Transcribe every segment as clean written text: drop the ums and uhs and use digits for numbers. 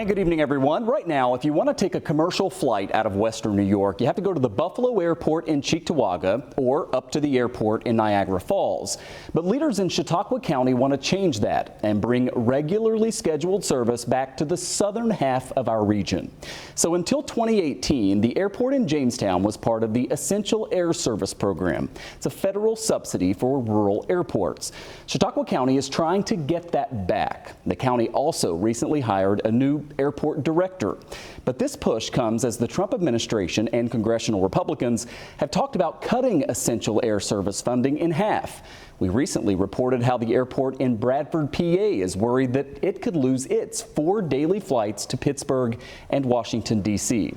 And good evening, everyone. Right now, if you want to take a commercial flight out of Western New York, you have to go to the Buffalo Airport in Chautauqua or up to the airport in Niagara Falls. But leaders in Chautauqua County want to change that and bring regularly scheduled service back to the southern half of our region. So until 2018, the airport in Jamestown was part of the Essential Air Service program. It's a federal subsidy for rural airports. Chautauqua County is trying to get that back. The county also recently hired a new airport director. But this push comes as the Trump administration and congressional Republicans have talked about cutting essential air service funding in half. We recently reported how the airport in Bradford, PA is worried that it could lose its 4 daily flights to Pittsburgh and Washington, D.C.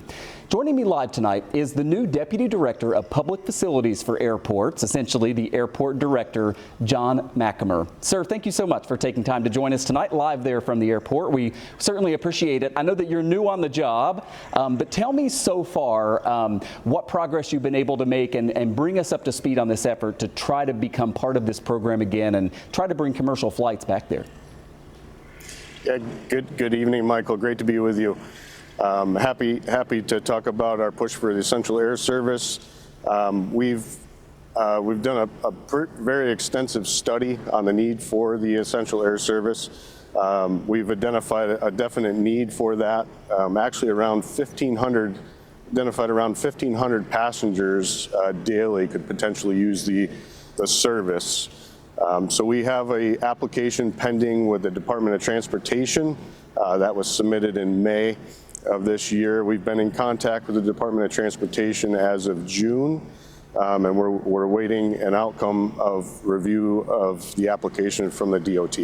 Joining me live tonight is the new Deputy Director of Public Facilities for Airports, essentially the Airport Director, John McAmer. Sir, thank you so much for taking time to join us tonight live there from the airport. We certainly appreciate it. I know that you're new on the job, but tell me so far what progress you've been able to make and bring us up to speed on this effort to try to become part of this program again and try to bring commercial flights back there. Yeah, good evening, Michael. Great to be with you. Happy to talk about our push for the Essential Air Service. We've done a very extensive study on the need for the Essential Air Service. We've identified a definite need for that. Actually, around 1,500 passengers daily could potentially use the service. So we have an application pending with the Department of Transportation that was submitted in May of this year. We've been in contact with the Department of Transportation as of June, and we're waiting an outcome of review of the application from the DOT.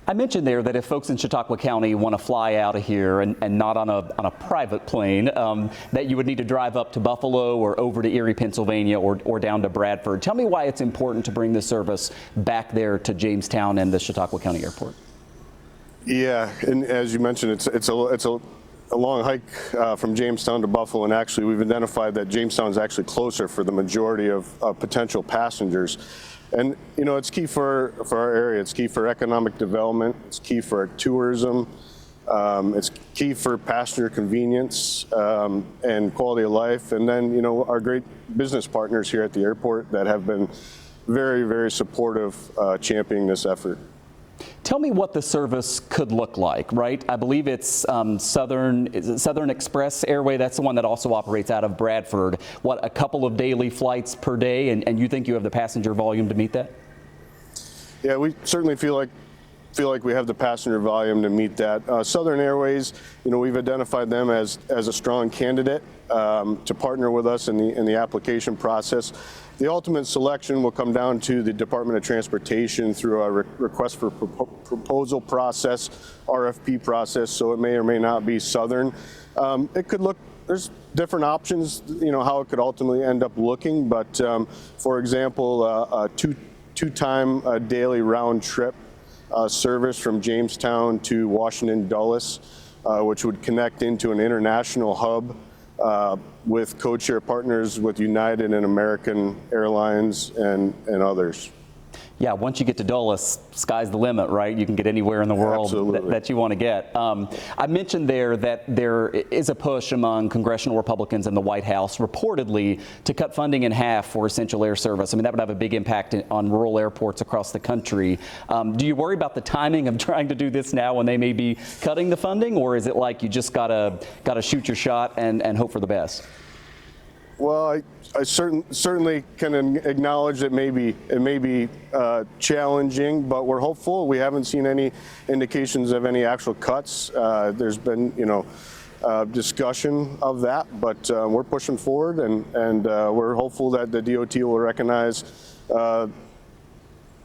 I mentioned there that if folks in Chautauqua County want to fly out of here and not on a private plane, that you would need to drive up to Buffalo or over to Erie, Pennsylvania, or down to Bradford. Tell me why it's important to bring the service back there to Jamestown and the Chautauqua County Airport. Yeah, and as you mentioned, it's a long hike from Jamestown to Buffalo, and actually we've identified that Jamestown is actually closer for the majority of potential passengers. And you know, it's key for our area. It's key for economic development. It's key for tourism. It's key for passenger convenience and quality of life. And then, you know, our great business partners here at the airport that have been very, very supportive championing this effort. Tell me what the service could look like, right? I believe it's Southern Express Airway. That's the one that also operates out of Bradford. What, a couple of daily flights per day, and you think you have the passenger volume to meet that? Yeah, we certainly feel like we have the passenger volume to meet that. Southern Airways, you know, we've identified them as a strong candidate to partner with us in the application process. The ultimate selection will come down to the Department of Transportation through our request for proposal process, RFP process, so it may or may not be Southern. It could look, there's different options, you know, how it could ultimately end up looking, but for example, a two-time daily round trip service from Jamestown to Washington Dulles, which would connect into an international hub with codeshare partners with United and American Airlines and others. Yeah, once you get to Dulles, sky's the limit, right? You can get anywhere in the world that you want to get. I mentioned there that there is a push among congressional Republicans in the White House, reportedly, to cut funding in half for essential air service. I mean, that would have a big impact on rural airports across the country. Do you worry about the timing of trying to do this now when they may be cutting the funding, or is it like you just gotta shoot your shot and hope for the best? Well, I certainly can acknowledge it may be challenging, but we're hopeful. We haven't seen any indications of any actual cuts. There's been, you know, discussion of that, but we're pushing forward, and we're hopeful that the DOT will recognize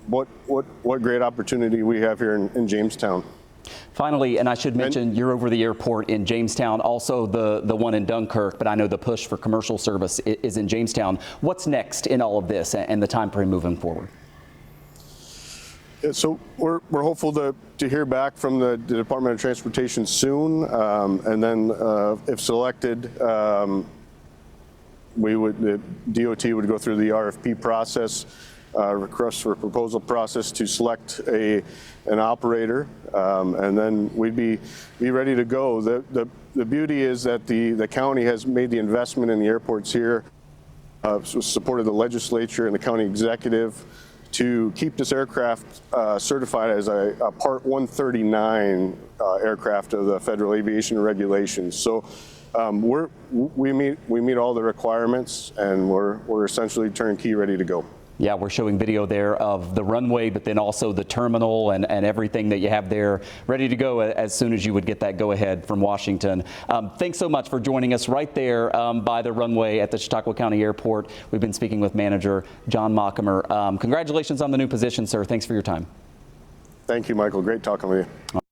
what great opportunity we have here in Jamestown. Finally, and I should mention, you're over the airport in Jamestown, also the one in Dunkirk, but I know the push for commercial service is in Jamestown. What's next in all of this and the time frame moving forward? Yeah, so we're hopeful to hear back from the Department of Transportation soon, and then if selected, the DOT would go through the RFP process request for proposal process to select an operator, and then we'd be ready to go. The beauty is that the county has made the investment in the airports here, supported the legislature and the county executive to keep this aircraft certified as a Part 139 aircraft of the Federal Aviation Regulations. So we meet all the requirements, and we're essentially turnkey, ready to go. Yeah, we're showing video there of the runway, but then also the terminal and everything that you have there ready to go as soon as you would get that go-ahead from Washington. Thanks so much for joining us right there by the runway at the Chautauqua County Airport. We've been speaking with Manager John Mockamer. Congratulations on the new position, sir. Thanks for your time. Thank you, Michael. Great talking with you.